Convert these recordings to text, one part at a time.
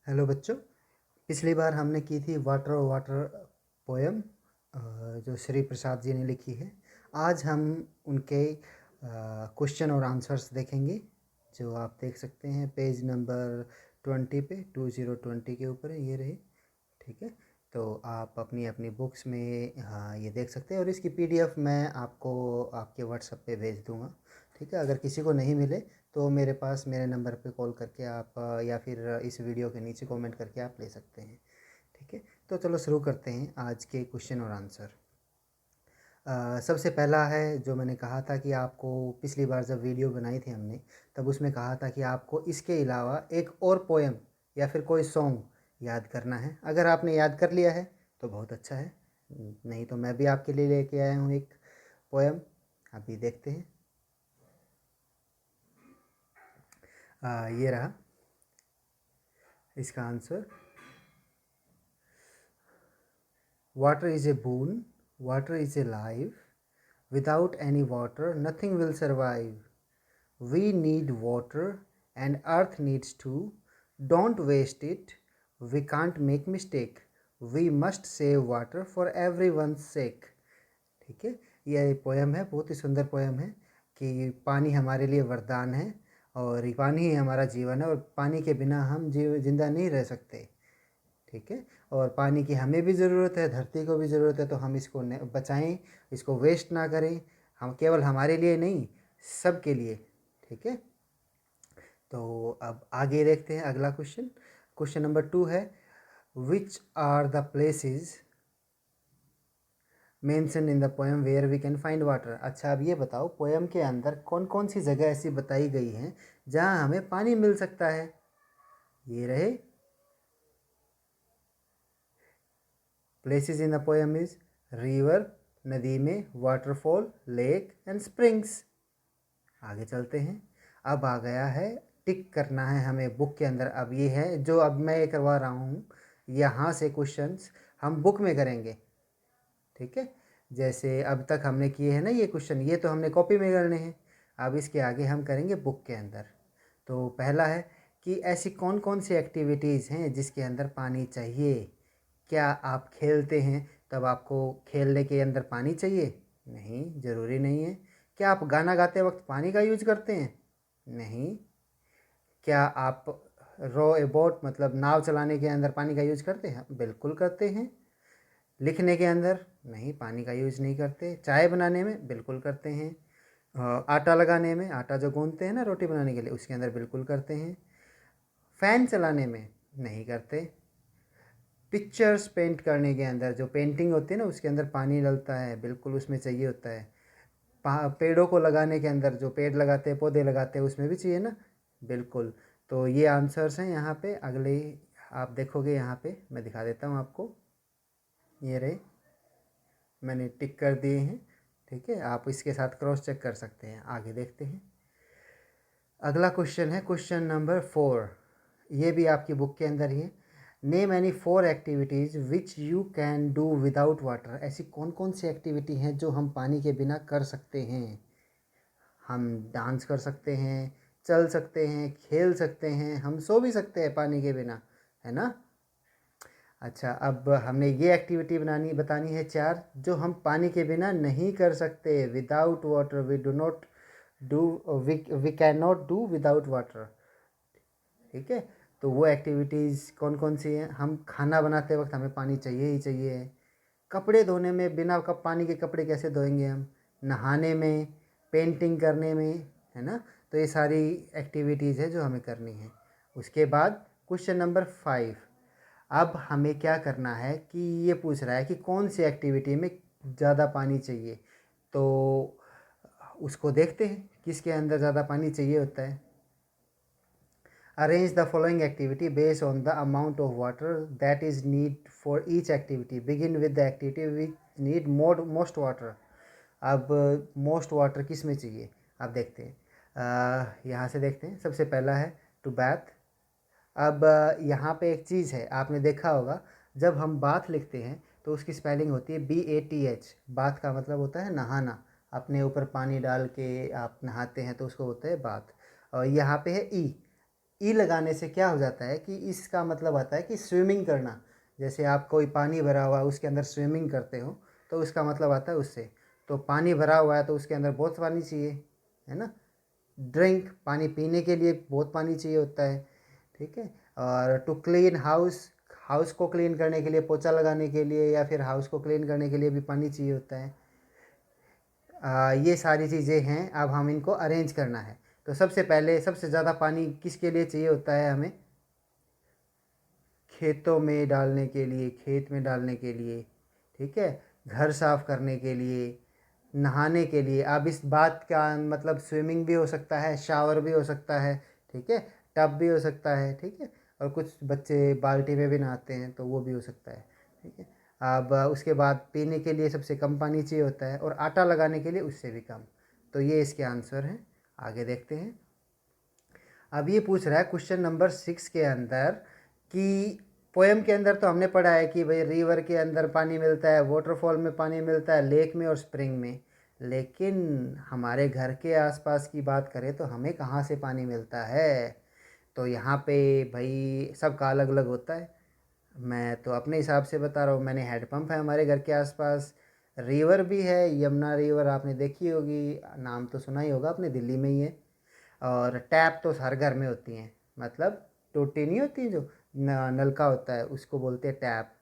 Hello बच्चों। पिछली बार हमने की थी वाटर वाटर पोएम जो श्री प्रसाद जी ने लिखी है। आज हम उनके क्वेश्चन और आंसर्स देखेंगे, जो आप देख सकते हैं पेज नंबर 20 पे 2020 के ऊपर है, ये रहे। ठीक है, तो आप अपनी अपनी बुक्स में ये देख सकते हैं और इसकी पीडीएफ मैं आपको आपके व्हाट्सएप पे भेज दूँगा। ठीक है, अगर किसी को नहीं मिले तो मेरे पास मेरे नंबर पे कॉल करके आप या फिर इस वीडियो के नीचे कमेंट करके आप ले सकते हैं। ठीक है, तो चलो शुरू करते हैं आज के क्वेश्चन और आंसर। सबसे पहला है जो मैंने कहा था कि आपको पिछली बार जब वीडियो बनाई थी हमने, तब उसमें कहा था कि आपको इसके अलावा एक और पोएम या फिर कोई सॉन्ग याद करना है। अगर आपने याद कर लिया है तो बहुत अच्छा है, नहीं तो मैं भी आपके लिए लेके आया हूँ एक पोएम, अभी देखते हैं। ये रहा इसका answer. Water is a boon, water is alive. Without any water, nothing will survive. We need water and earth needs too. Don't waste it. We can't make mistake. We must save water for everyone's sake. ठीक है, यह poem है, बहुत ही सुंदर poem है कि पानी हमारे लिए वरदान है और पानी ही हमारा जीवन है और पानी के बिना हम जिंदा नहीं रह सकते। ठीक है, और पानी की हमें भी ज़रूरत है, धरती को भी ज़रूरत है, तो हम इसको बचाएं, इसको वेस्ट ना करें। हम केवल हमारे लिए नहीं, सब के लिए। ठीक है, तो अब आगे देखते हैं अगला क्वेश्चन। क्वेश्चन नंबर 2 है, which are the places mention in the poem where we can find water. अच्छा, अब ये बताओ पोएम के अंदर कौन कौन सी जगह ऐसी बताई गई हैं जहाँ हमें पानी मिल सकता है। ये रहे places in the poem is river, नदी में, वाटरफॉल, लेक एंड स्प्रिंग्स। आगे चलते हैं। अब आ गया है टिक करना है हमें बुक के अंदर। अब ये है जो अब मैं ये करवा रहा हूँ, यहाँ से क्वेश्चंस हम बुक में करेंगे। ठीक है, जैसे अब तक हमने किए हैं ना ये क्वेश्चन, ये तो हमने कॉपी में करने हैं। अब इसके आगे हम करेंगे बुक के अंदर। तो पहला है कि ऐसी कौन कौन सी एक्टिविटीज़ हैं जिसके अंदर पानी चाहिए। क्या आप खेलते हैं तब आपको खेलने के अंदर पानी चाहिए? नहीं, ज़रूरी नहीं है। क्या आप गाना गाते वक्त पानी का यूज करते हैं? नहीं। क्या आप रो ए बोट मतलब नाव चलाने के अंदर पानी का यूज करते हैं? बिल्कुल करते हैं। लिखने के अंदर नहीं, पानी का यूज नहीं करते। चाय बनाने में बिल्कुल करते हैं। आटा लगाने में, आटा जो गूंथते हैं ना रोटी बनाने के लिए, उसके अंदर बिल्कुल करते हैं। फ़ैन चलाने में नहीं करते। पिक्चर्स पेंट करने के अंदर जो पेंटिंग होती है ना, उसके अंदर पानी डलता है, बिल्कुल उसमें चाहिए होता है। पेड़ों को लगाने के अंदर जो पेड़ लगाते हैं, पौधे लगाते हैं, उसमें भी चाहिए ना, बिल्कुल। तो ये आंसर्स हैं यहाँ पे। अगले आप देखोगे यहाँ पे मैं दिखा देता हूँ आपको, ये रहे, मैंने टिक कर दिए हैं। ठीक है, आप इसके साथ क्रॉस चेक कर सकते हैं। आगे देखते हैं। अगला क्वेश्चन है क्वेश्चन नंबर 4, ये भी आपकी बुक के अंदर ही है। Name any 4 activities which you can do without water. ऐसी कौन कौन सी एक्टिविटी हैं जो हम पानी के बिना कर सकते हैं। हम डांस कर सकते हैं, चल सकते हैं, खेल सकते हैं, हम सो भी सकते हैं पानी के बिना, है ना। अच्छा, अब हमने ये एक्टिविटी बतानी है 4 जो हम पानी के बिना नहीं कर सकते। Without water we do not do, we can not do without water. ठीक है, तो वो एक्टिविटीज़ कौन कौन सी हैं। हम खाना बनाते वक्त हमें पानी चाहिए ही चाहिए। कपड़े धोने में बिना कप पानी के कपड़े कैसे धोएंगे हम। नहाने में, पेंटिंग करने में, है ना। तो ये सारी एक्टिविटीज़ है जो हमें करनी है। उसके बाद क्वेश्चन नंबर 5, अब हमें क्या करना है कि ये पूछ रहा है कि कौन सी एक्टिविटी में ज़्यादा पानी चाहिए। तो उसको देखते हैं किसके अंदर ज़्यादा पानी चाहिए होता है। Arrange the following activity based on the amount of water that is need for each activity. Begin with the activity which need most water. अब मोस्ट वाटर किस में चाहिए आप देखते हैं। यहाँ से देखते हैं। सबसे पहला है टू बैथ। अब यहाँ पे एक चीज़ है, आपने देखा होगा जब हम बाथ लिखते हैं तो उसकी स्पेलिंग होती है BATH। बाथ का मतलब होता है नहाना, अपने ऊपर पानी डाल के आप नहाते हैं तो उसको होता है बाथ। और यहाँ पे है ई लगाने से क्या हो जाता है कि इसका मतलब आता है कि स्विमिंग करना। जैसे आप कोई पानी भरा हुआ है उसके अंदर स्विमिंग करते हो तो उसका मतलब आता है उससे। तो पानी भरा हुआ है तो उसके अंदर बहुत पानी चाहिए, है ना। ड्रिंक, पानी पीने के लिए बहुत पानी चाहिए होता है, ठीक है। और टू क्लीन हाउस, हाउस को क्लीन करने के लिए, पोछा लगाने के लिए या फिर हाउस को क्लीन करने के लिए भी पानी चाहिए होता है। ये सारी चीज़ें हैं, अब हम इनको अरेंज करना है। तो सबसे पहले सबसे ज़्यादा पानी किसके लिए चाहिए होता है हमें? खेतों में डालने के लिए, खेत में डालने के लिए, ठीक है। घर साफ़ करने के लिए, नहाने के लिए। अब इस बात का मतलब स्विमिंग भी हो सकता है, शावर भी हो सकता है, ठीक है, टब भी हो सकता है, ठीक है। और कुछ बच्चे बाल्टी में भी नहाते हैं तो वो भी हो सकता है, ठीक है। अब उसके बाद पीने के लिए सबसे कम पानी चाहिए होता है और आटा लगाने के लिए उससे भी कम। तो ये इसके आंसर हैं। आगे देखते हैं। अब ये पूछ रहा है क्वेश्चन नंबर 6 के अंदर कि पोएम के अंदर तो हमने पढ़ा है कि भाई रिवर के अंदर पानी मिलता है, वाटरफॉल में पानी मिलता है, लेक में और स्प्रिंग में। लेकिन हमारे घर के आसपास की बात करें तो हमें कहाँ से पानी मिलता है? तो यहाँ पे भाई सबका अलग अलग होता है। मैं तो अपने हिसाब से बता रहा हूँ। मैंने हैंडपम्प है हमारे घर के आसपास, रिवर भी है, यमुना रिवर आपने देखी होगी, नाम तो सुना ही होगा, अपने दिल्ली में ही है। और टैप तो हर घर में होती हैं, मतलब टोटी नहीं होती जो नलका होता है उसको बोलते हैं टैप।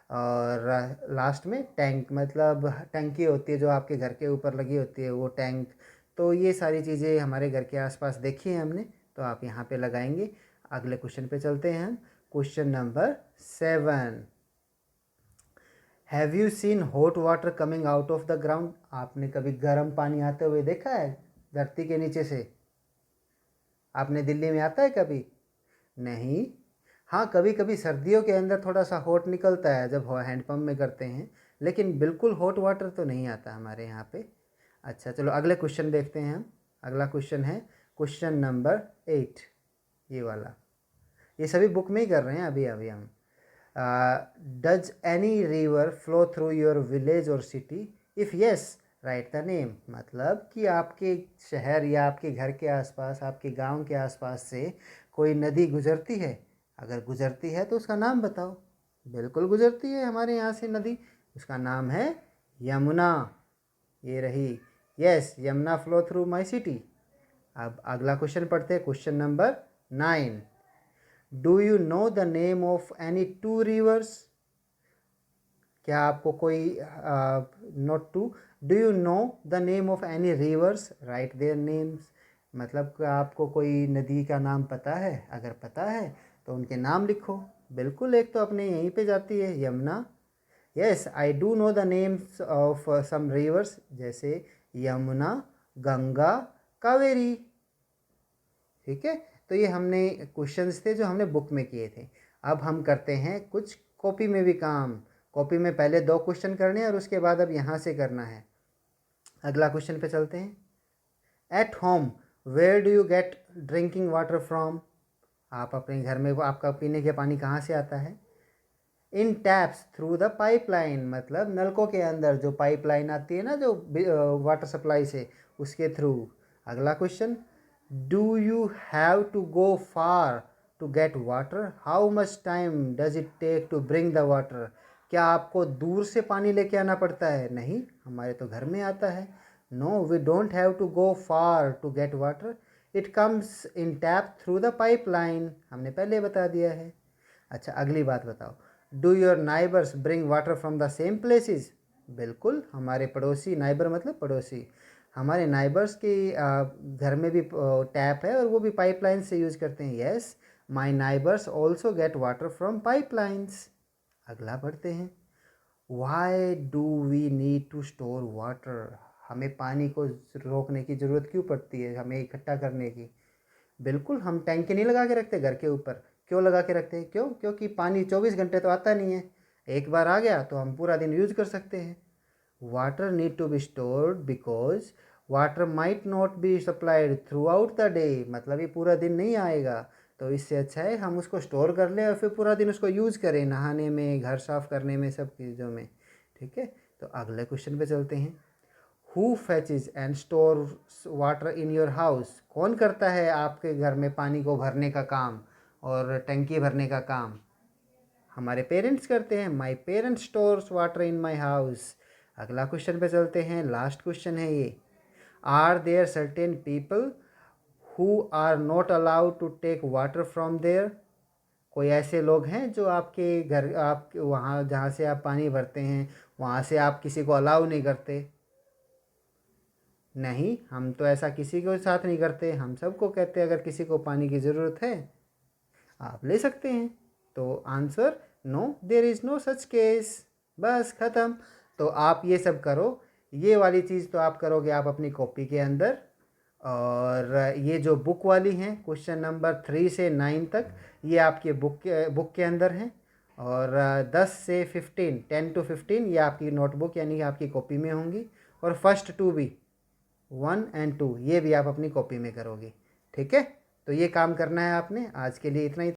और लास्ट में टैंक, मतलब टंकी होती है जो आपके घर के ऊपर लगी होती है, वो टैंक। तो ये सारी चीज़ें हमारे घर के आसपास देखी हैं हमने, तो आप यहाँ पे लगाएंगे। अगले क्वेश्चन पे चलते हैं हम। Question number 7, have you seen hot water coming out of the ground? आपने कभी गर्म पानी आते हुए देखा है धरती के नीचे से? आपने दिल्ली में आता है कभी? नहीं। हाँ, कभी कभी सर्दियों के अंदर थोड़ा सा हॉट निकलता है जब हैंडपम्प में करते हैं, लेकिन बिल्कुल हॉट वाटर तो नहीं आता हमारे यहाँ पे। अच्छा चलो अगले क्वेश्चन देखते हैं हम। अगला क्वेश्चन है क्वेश्चन नंबर 8, ये वाला। ये सभी बुक में ही कर रहे हैं अभी अभी हम। Does any river flow through your village और city? If yes write the name. मतलब कि आपके शहर या आपके घर के आसपास, आपके गांव के आसपास से कोई नदी गुजरती है? अगर गुजरती है तो उसका नाम बताओ। बिल्कुल गुजरती है हमारे यहाँ से नदी, उसका नाम है यमुना। ये रही, yes, Yamuna flow through my city. अब अगला क्वेश्चन पढ़ते हैं, question number 9। Do you know the name of any two rivers? क्या आपको कोई नोट टू, do you know the name of any rivers? Write their names. मतलब कि आपको कोई नदी का नाम पता है? अगर पता है तो उनके नाम लिखो। बिल्कुल, एक तो अपने यहीं पे जाती है Yamuna. Yes, I do know the names of some rivers, जैसे यमुना, गंगा, कावेरी, ठीक है। तो ये हमने क्वेश्चंस थे जो हमने बुक में किए थे। अब हम करते हैं कुछ कॉपी में भी काम। कॉपी में पहले 2 क्वेश्चन करने हैं और उसके बाद अब यहाँ से करना है। अगला क्वेश्चन पे चलते हैं। At home where do you get drinking water from? आप अपने घर में, वो आपका पीने के पानी कहाँ से आता है? इन टैप्स थ्रू द पाइपलाइन, मतलब नलकों के अंदर जो पाइपलाइन आती है ना, जो वाटर सप्लाई से, उसके थ्रू। अगला question, do you have to go far to get water? How much time does it take to bring the water? क्या आपको दूर से पानी लेके आना पड़ता है? नहीं, हमारे तो घर में आता है। No, we don't have to go far to get water, it comes in tap through the pipeline. हमने पहले बता दिया है। अच्छा अगली बात बताओ, do your neighbours bring water from the same places? बिल्कुल, हमारे पड़ोसी, नाइबर मतलब पड़ोसी, हमारे नाइबर्स के घर में भी टैप है और वो भी पाइपलाइन से यूज़ करते हैं। Yes, my neighbours also get water from pipelines. अगला पढ़ते हैं। Why do we need to store water? हमें पानी को रोकने की ज़रूरत क्यों पड़ती है, हमें इकट्ठा करने की? बिल्कुल, हम टैंकी नहीं लगा के रखते घर के ऊपर। क्यों लगा के रखते हैं? क्यों? क्योंकि पानी 24 घंटे तो आता नहीं है, एक बार आ गया तो हम पूरा दिन यूज़ कर सकते हैं। Water need to be stored because water might not be supplied throughout the day, मतलब ये पूरा दिन नहीं आएगा, तो इससे अच्छा है हम उसको स्टोर कर लें और फिर पूरा दिन उसको यूज़ करें, नहाने में, घर साफ़ करने में, सब चीज़ों में, ठीक है। तो अगले क्वेश्चन पे चलते हैं। Who fetches and store water in your house, कौन करता है आपके घर में पानी को भरने का काम और टंकी भरने का काम? हमारे पेरेंट्स करते हैं। My parents stores water in my house. अगला क्वेश्चन पे चलते हैं, लास्ट क्वेश्चन है ये। Are there certain people who are not allowed to take water from there? कोई ऐसे लोग हैं जो आपके घर, आप वहाँ जहाँ से आप पानी भरते हैं वहाँ से आप किसी को अलाउ नहीं करते? नहीं, हम तो ऐसा किसी के साथ नहीं करते। हम सबको कहते हैं अगर किसी को पानी की ज़रूरत है आप ले सकते हैं। तो answer no, there is no such case. बस ख़त्म। तो आप ये सब करो, ये वाली चीज़ तो आप करोगे आप अपनी कॉपी के अंदर, और ये जो बुक वाली हैं क्वेश्चन नंबर 3 से 9 तक ये आपके बुक के अंदर हैं, और 10 से 15, 10 to 15 ये आपकी नोटबुक यानी कि आपकी कॉपी में होंगी, और फर्स्ट 2 भी, 1 and 2 ये भी आप अपनी कॉपी में करोगे। ठीक है, तो ये काम करना है आपने। आज के लिए इतना ही।